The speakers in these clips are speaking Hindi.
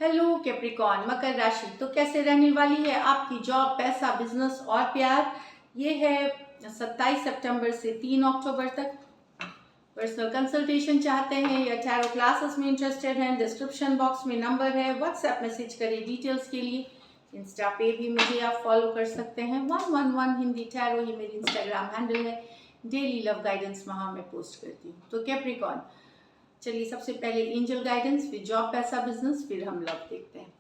हेलो कैप्रिकॉन मकर राशि। तो कैसे रहने वाली है आपकी जॉब, पैसा, बिजनेस और प्यार। ये है 27 सितंबर से 3 अक्टूबर तक। पर्सनल कंसल्टेशन चाहते हैं या टैरो क्लासेस में इंटरेस्टेड हैं, डिस्क्रिप्शन बॉक्स में नंबर है, व्हाट्सएप मैसेज करें डिटेल्स के लिए। इंस्टा पे भी मुझे आप फॉलो कर सकते हैं, 111 हिंदी टैरो, ये मेरी इंस्टाग्राम हैंडल है। डेली लव गाइडेंस वहाँ मैं पोस्ट करती हूँ। तो कैप्रिकॉन, चलिए सबसे पहले एंजल गाइडेंस, फिर जॉब, पैसा, बिजनेस, फिर हम लव देखते हैं।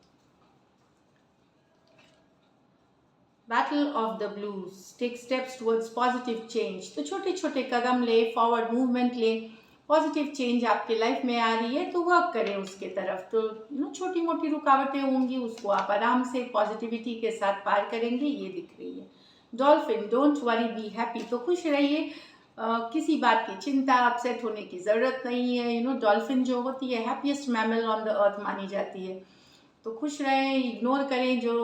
Battle of the blues, take steps towards positive change. तो छोटे छोटे कदम ले, फॉरवर्ड मूवमेंट ले। पॉजिटिव चेंज आपके लाइफ में आ रही है तो वर्क करें उसके तरफ। तो छोटी मोटी रुकावटें होंगी, उसको आप आराम से पॉजिटिविटी के साथ पार करेंगे, ये दिख रही है। Dolphin, don't worry be happy. तो खुश रहिए, किसी बात की चिंता, अपसेट होने की ज़रूरत नहीं है। डॉल्फिन जो होती है happiest mammal on the earth मानी जाती है। तो खुश रहें, इग्नोर करें जो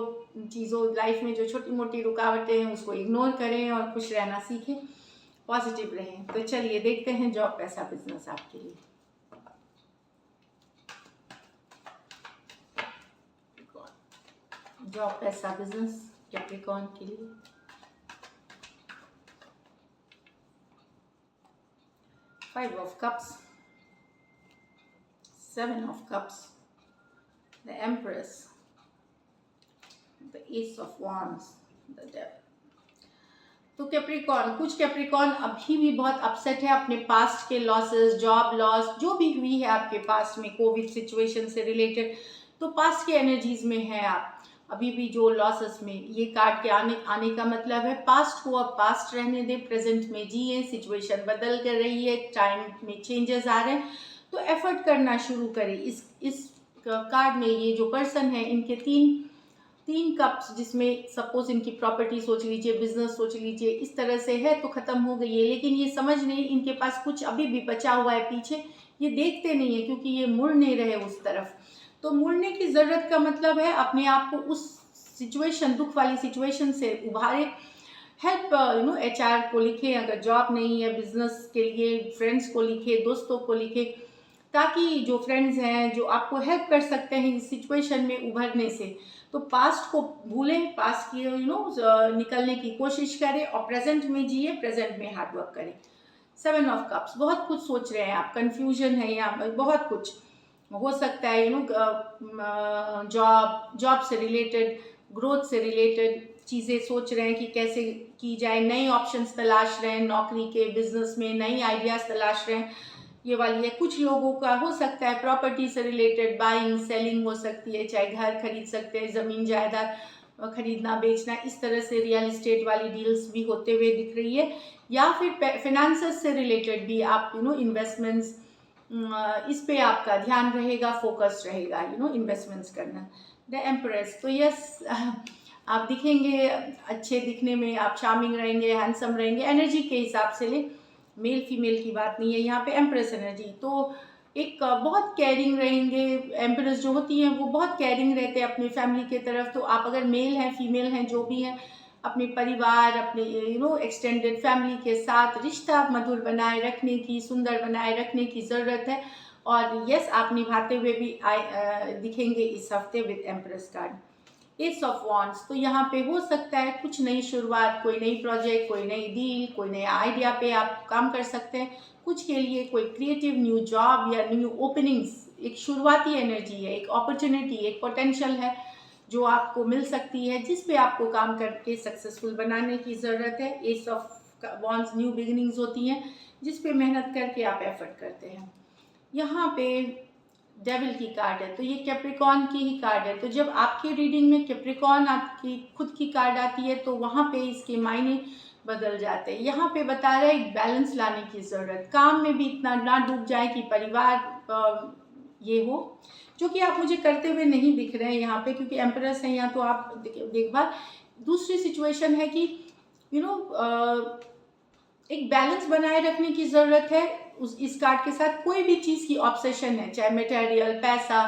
चीज़ों लाइफ में जो छोटी मोटी रुकावटें हैं उसको इग्नोर करें और खुश रहना सीखें, पॉजिटिव रहें। तो चलिए देखते हैं जॉब, पैसा, बिजनेस आपके लिए। जॉब, पैसा, बिजनेस कैप्रिकॉर्न के लिए। Five of cups, seven of cups, the empress, the S of wands, the devil. तो कैप्रिकॉर्न, कुछ कैप्रिकॉर्न अभी भी बहुत अपसेट है अपने पास्ट के लॉसेस, जॉब लॉस जो भी हुई है आपके पास्ट में, कोविड सिचुएशन से रिलेटेड। तो पास्ट के एनर्जीज में है आप अभी भी, जो लॉसेस में। ये कार्ड के आने का मतलब है पास्ट को अब पास्ट रहने दे, प्रेजेंट में जिए। सिचुएशन बदल कर रही है, टाइम में चेंजेस आ रहे हैं, तो एफर्ट करना शुरू करें। इस कार्ड में ये जो पर्सन है, इनके तीन कप्स, जिसमें सपोज इनकी प्रॉपर्टी सोच लीजिए, बिजनेस सोच लीजिए, इस तरह से है तो खत्म हो गई है। लेकिन ये समझ नहीं, इनके पास कुछ अभी भी बचा हुआ है पीछे, ये देखते नहीं है क्योंकि ये मुड़ नहीं रहे उस तरफ। तो मुड़ने की जरूरत का मतलब है अपने आप को उस सिचुएशन, दुख वाली सिचुएशन से उभारे। हेल्प HR को लिखे, अगर जॉब नहीं है, बिजनेस के लिए फ्रेंड्स को लिखे, दोस्तों को लिखे, ताकि जो फ्रेंड्स हैं जो आपको हेल्प कर सकते हैं इस सिचुएशन में उभरने से। तो पास्ट को भूलें, पास्ट की निकलने की कोशिश करें और प्रेजेंट में जिए, प्रेजेंट में हार्ड वर्क करें। सेवन ऑफ कप्स, बहुत कुछ सोच रहे हैं आप, कंफ्यूजन है यहाँ पर, बहुत कुछ हो सकता है। जॉब से रिलेटेड, ग्रोथ से रिलेटेड चीज़ें सोच रहे हैं कि कैसे की जाए, नए ऑप्शंस तलाश रहे हैं, नौकरी के, बिजनेस में नई आइडियाज तलाश रहे हैं, ये वाली है। कुछ लोगों का हो सकता है प्रॉपर्टी से रिलेटेड बाइंग सेलिंग हो सकती है, चाहे घर खरीद सकते हैं, ज़मीन जायदाद खरीदना बेचना, इस तरह से रियल एस्टेट वाली डील्स भी होते हुए दिख रही है। या फिर फिनेंसेस से रिलेटेड भी आप इन्वेस्टमेंट्स, इस पे आपका ध्यान रहेगा, फोकस रहेगा इन्वेस्टमेंट्स करना। द एम्प्रेस, तो यस आप दिखेंगे अच्छे, दिखने में आप चार्मिंग रहेंगे, हैंडसम रहेंगे। एनर्जी के हिसाब से ले, मेल फीमेल की बात नहीं है यहाँ पे। एम्प्रेस एनर्जी तो एक बहुत केयरिंग रहेंगे। एम्प्रेस जो होती हैं वो बहुत केयरिंग रहते हैं अपनी फैमिली के तरफ। तो आप अगर मेल हैं, फीमेल हैं, जो भी हैं, अपने परिवार, अपने एक्सटेंडेड फैमिली के साथ रिश्ता मधुर बनाए रखने की, सुंदर बनाए रखने की ज़रूरत है। और यस, आप निभाते हुए भी दिखेंगे इस हफ्ते with empress card. S of wands, तो यहाँ पे हो सकता है कुछ नई शुरुआत, कोई नई प्रोजेक्ट, कोई नई डील, कोई नया आइडिया पे आप काम कर सकते हैं। कुछ के लिए कोई क्रिएटिव न्यू जॉब या न्यू ओपनिंग्स, एक शुरुआती एनर्जी है, एक अपॉर्चुनिटी, एक पोटेंशियल है जो आपको मिल सकती है, जिस पे आपको काम करके सक्सेसफुल बनाने की ज़रूरत है। S of wands new beginnings होती हैं जिस पे मेहनत करके आप एफर्ट करते हैं। यहाँ पे डेविल की कार्ड है, तो ये कैप्रिकॉर्न की ही कार्ड है। तो जब आपकी रीडिंग में कैप्रिकॉर्न आपकी खुद की कार्ड आती है तो वहाँ पे इसके मायने बदल जाते हैं। यहाँ पे बता रहे हैं एक बैलेंस लाने की ज़रूरत, काम में भी इतना ना डूब जाए कि परिवार ये हो, जो कि आप मुझे करते हुए नहीं दिख रहे हैं यहाँ पे, क्योंकि एम्प्रेस है यहाँ। तो आप देखभाल, दूसरी सिचुएशन है कि एक बैलेंस बनाए रखने की ज़रूरत है। इस कार्ड के साथ कोई भी चीज़ की ऑब्सेशन है, चाहे मटेरियल, पैसा,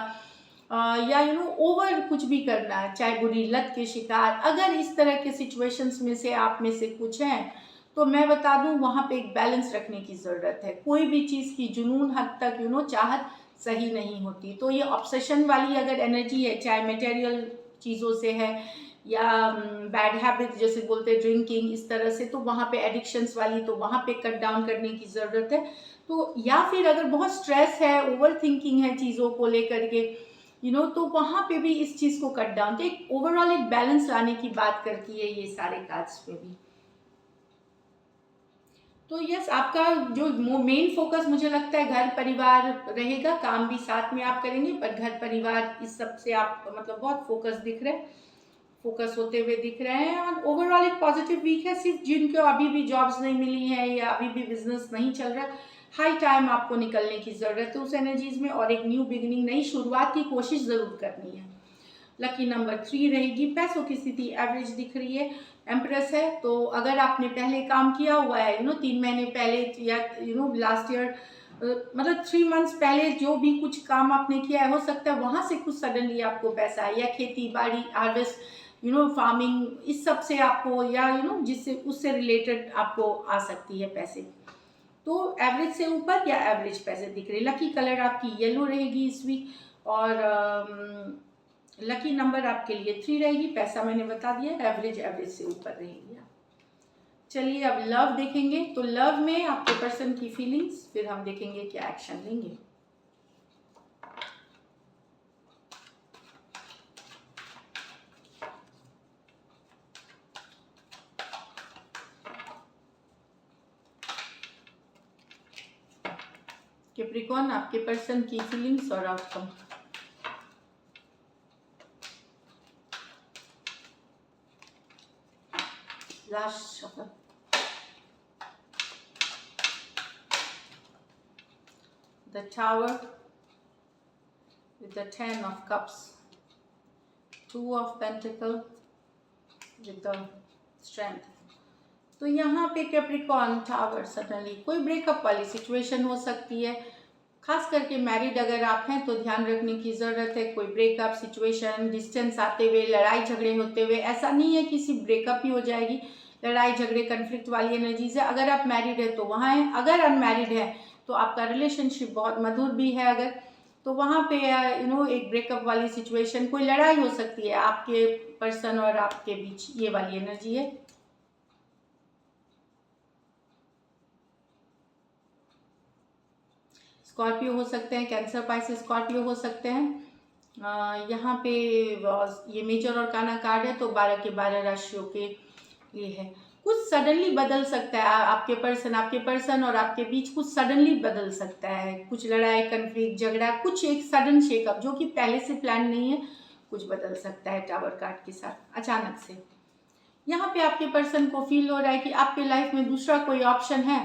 या ओवर कुछ भी करना है, चाहे बुरी लत के शिकार, अगर इस तरह के सिचुएशंस में से आप में से कुछ हैं, तो मैं बता दूं वहाँ पे एक बैलेंस रखने की ज़रूरत है। कोई भी चीज़ की जुनून हद तक चाहत सही नहीं होती। तो ये ऑब्सेशन वाली अगर एनर्जी है, चाहे मटेरियल चीज़ों से है या बैड हैबिट जैसे बोलते हैं ड्रिंकिंग, इस तरह से, तो वहाँ पे एडिक्शंस वाली, तो वहाँ पे कट डाउन करने की ज़रूरत है। तो या फिर अगर बहुत स्ट्रेस है, ओवर थिंकिंग है चीज़ों को लेकर के, तो वहाँ पे भी इस चीज़ को कट डाउन, तो एक ओवरऑल एक बैलेंस लाने की बात करती है ये सारे कार्ड्स पे भी। तो यस, आपका जो मेन फोकस मुझे लगता है घर परिवार रहेगा, काम भी साथ में आप करेंगे, पर घर परिवार इस सब से आप मतलब बहुत फोकस होते हुए दिख रहे हैं। और ओवरऑल एक पॉजिटिव वीक है। सिर्फ जिनको अभी भी जॉब्स नहीं मिली है या अभी भी बिजनेस नहीं चल रहा, हाई टाइम आपको निकलने की ज़रूरत है उस एनर्जीज में, और एक न्यू बिगिनिंग, नई शुरुआत की कोशिश ज़रूर करनी है। लकी नंबर 3 रहेगी। पैसों की स्थिति एवरेज दिख रही है, एम्प्रेस है। तो अगर आपने पहले काम किया हुआ है 3 महीने पहले या लास्ट ईयर, मतलब 3 मंथ्स पहले जो भी कुछ काम आपने किया है, हो सकता है वहाँ से कुछ सडनली आपको पैसा आए, या खेती बाड़ी, हार्वेस्ट, फार्मिंग, इस सब से आपको, या जिससे उससे रिलेटेड आपको आ सकती है पैसे। तो एवरेज से ऊपर या एवरेज पैसे दिख रहे हैं। लकी कलर आपकी येलो रहेगी इस वीक, और लकी नंबर आपके लिए 3 रहेगी। पैसा मैंने बता दिया, एवरेज से ऊपर रहेगी। चलिए अब लव देखेंगे। तो लव में आपके पर्सन की फीलिंग्स, फिर हम देखेंगे क्या एक्शन लेंगे। कैप्रिकॉर्न, आपके पर्सन की फीलिंग्स और outcome. Last shuffle. The Tower with the 10 of Cups, 2 of Pentacle with the Strength। तो यहाँ पे कैप्रिकॉर्न, टावर, सडनली कोई ब्रेकअप वाली सिचुएशन हो सकती है। खास करके मैरिड अगर आप हैं तो ध्यान रखने की ज़रूरत है। कोई ब्रेकअप सिचुएशन, डिस्टेंस आते हुए, लड़ाई झगड़े होते हुए, ऐसा नहीं है कि सिर्फ ब्रेकअप ही हो जाएगी। लड़ाई झगड़े, कन्फ्लिक्ट वाली एनर्जीज है। अगर आप मैरिड है तो वहाँ है, अगर अनमैरिड है तो आपका रिलेशनशिप बहुत मधुर भी है अगर, तो वहाँ पे एक ब्रेकअप वाली सिचुएशन, कोई लड़ाई हो सकती है आपके पर्सन और आपके बीच, ये वाली एनर्जी है। स्कॉर्पियो हो सकते हैं, कैंसर, पाइसेस, स्कॉर्पियो हो सकते हैं। यहाँ पे ये मेजर और काना कार्ड है, तो 12 के 12 राशियों के लिए है। कुछ सडनली बदल सकता है आपके पर्सन और आपके बीच, कुछ सडनली बदल सकता है। कुछ लड़ाई, कन्फ्लिक्ट, झगड़ा, कुछ एक सडन शेकअप जो कि पहले से प्लान नहीं है, कुछ बदल सकता है टावर कार्ड के साथ अचानक से। यहाँ पे आपके पर्सन को फील हो रहा है कि आपके लाइफ में दूसरा कोई ऑप्शन है।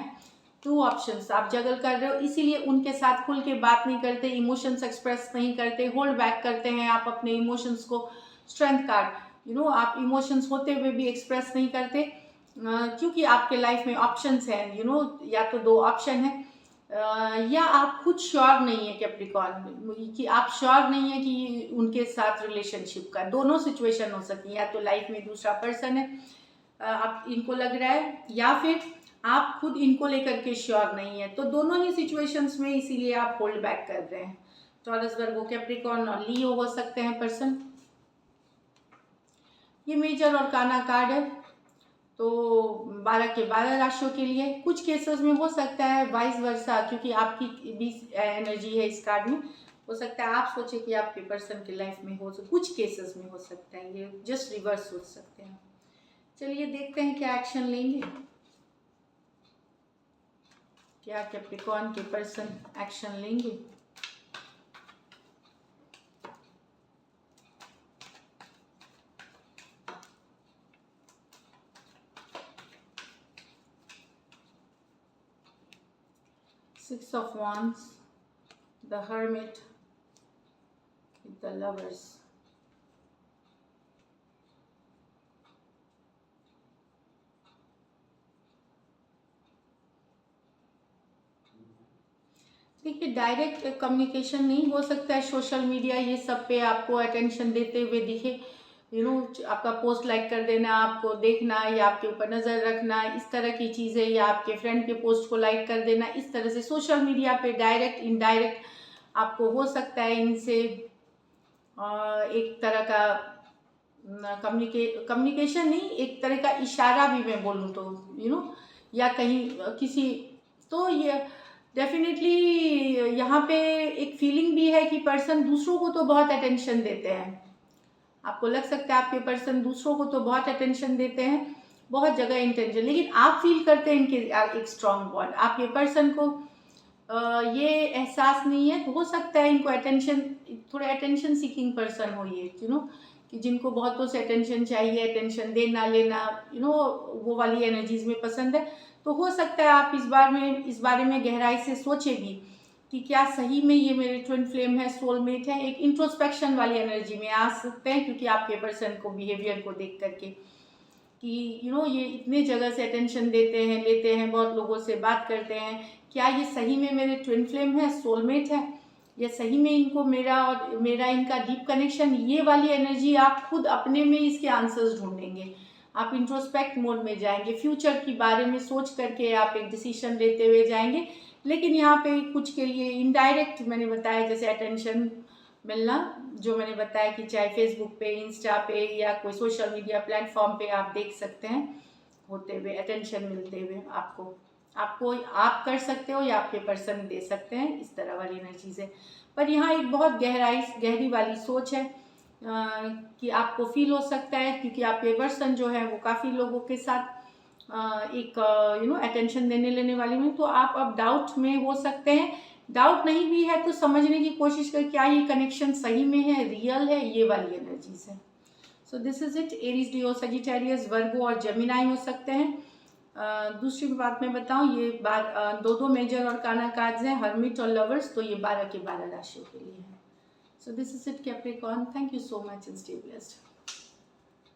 2 ऑप्शंस आप जगल कर रहे हो, इसीलिए उनके साथ खुल के बात नहीं करते, इमोशंस एक्सप्रेस नहीं करते, होल्ड बैक करते हैं आप अपने इमोशंस को। स्ट्रेंथ कार्ड, आप इमोशंस होते हुए भी एक्सप्रेस नहीं करते, क्योंकि आपके लाइफ में ऑप्शंस हैं, या तो 2 ऑप्शन है, या आप खुद श्योर नहीं है कैप्रिकॉर्न, कि आप श्योर नहीं है कि उनके साथ रिलेशनशिप का। दोनों सिचुएशन हो सकती है, या तो लाइफ में दूसरा पर्सन है, आप इनको लग रहा है, या फिर आप खुद इनको लेकर के श्योर नहीं है। तो दोनों ही सिचुएशंस में इसीलिए आप होल्ड बैक कर रहे हैं। टॉरस, वर्गो, कैप्रिकॉर्न और लियो हो सकते हैं पर्सन। ये मेजर और काना कार्ड है, तो 12 के 12 राशियों के लिए। कुछ केसेस में हो सकता है वाइस वर्सा, क्योंकि आपकी भी एनर्जी है इस कार्ड में, हो सकता है आप सोचे कि आपके पर्सन की लाइफ में हो, कुछ केसेस में हो सकता है, ये जस्ट रिवर्स सोच सकते हैं। चलिए देखते हैं क्या एक्शन लेंगे, क्या कैप्रिकॉर्न के पर्सन एक्शन लेंगे। Six of Wands, the Hermit with the Lovers। देखिए, डायरेक्ट कम्युनिकेशन नहीं हो सकता है, सोशल मीडिया ये सब पे आपको अटेंशन देते हुए दिखे, आपका पोस्ट लाइक कर देना, आपको देखना या आपके ऊपर नज़र रखना, इस तरह की चीज़ें, या आपके फ्रेंड के पोस्ट को लाइक कर देना, इस तरह से सोशल मीडिया पे डायरेक्ट इनडायरेक्ट आपको हो सकता है इनसे एक तरह का कम्युनिकेशन नहीं, एक तरह का इशारा भी मैं बोलूँ तो या कहीं किसी, तो ये डेफिनेटली यहाँ पे एक फीलिंग भी है कि पर्सन दूसरों को तो बहुत अटेंशन देते हैं। आपको लग सकता है आपके पर्सन दूसरों को तो बहुत अटेंशन देते हैं, बहुत जगह इंटेंशन, लेकिन आप फील करते हैं इनके एक स्ट्रॉन्ग बॉन्ड। आपके पर्सन को ये एहसास नहीं है, तो हो सकता है इनको अटेंशन, थोड़े अटेंशन सीकिंग पर्सन हो ये, कि जिनको बहुतों से अटेंशन चाहिए, अटेंशन देना लेना, वो वाली एनर्जीज में पसंद है। तो हो सकता है आप इस बारे में गहराई से सोचे भी कि क्या सही में ये मेरे ट्विन फ्लेम है, सोलमेट है। एक इंट्रोस्पेक्शन वाली एनर्जी में आ सकते हैं, क्योंकि आपके पर्सन को बिहेवियर को देख करके कि ये इतने जगह से अटेंशन देते हैं, लेते हैं, बहुत लोगों से बात करते हैं, क्या ये सही में मेरे ट्विन फ्लेम है, सोलमेट है, या सही में इनको मेरा इनका डीप कनेक्शन। ये वाली एनर्जी आप खुद अपने में इसके आंसर्स ढूंढेंगे। आप इंट्रोस्पेक्ट मोड में जाएंगे, फ्यूचर के बारे में सोच करके आप एक डिसीजन लेते हुए जाएंगे। लेकिन यहाँ पे कुछ के लिए इनडायरेक्ट मैंने बताया, जैसे अटेंशन मिलना, जो मैंने बताया कि चाहे फेसबुक पे, इंस्टा पे या कोई सोशल मीडिया प्लेटफॉर्म पे आप देख सकते हैं होते हुए, अटेंशन मिलते हुए आपको आप कर सकते हो या आपके पर्सन दे सकते हैं, इस तरह वाली एनर्जी से। पर यहाँ एक बहुत गहरी वाली सोच है कि आपको फील हो सकता है, क्योंकि आपके पर्सन जो है वो काफ़ी लोगों के साथ एक अटेंशन देने लेने वाली में, तो आप अब डाउट में हो सकते हैं। डाउट नहीं भी है तो समझने की कोशिश कर, क्या ये कनेक्शन सही में है, रियल है, ये वाली एनर्जी से। So this is it. Aries, Leo, Sagittarius, Virgo और जेमिनाई हो सकते हैं। दूसरी बात मैं बताऊं, ये दो मेजर और काना कार्ड्स हैं, हर्मिट और लवर्स, तो ये 12 के 12 राशियों के लिए है। सो this is it Capricorn. Thank you so much and stay blessed.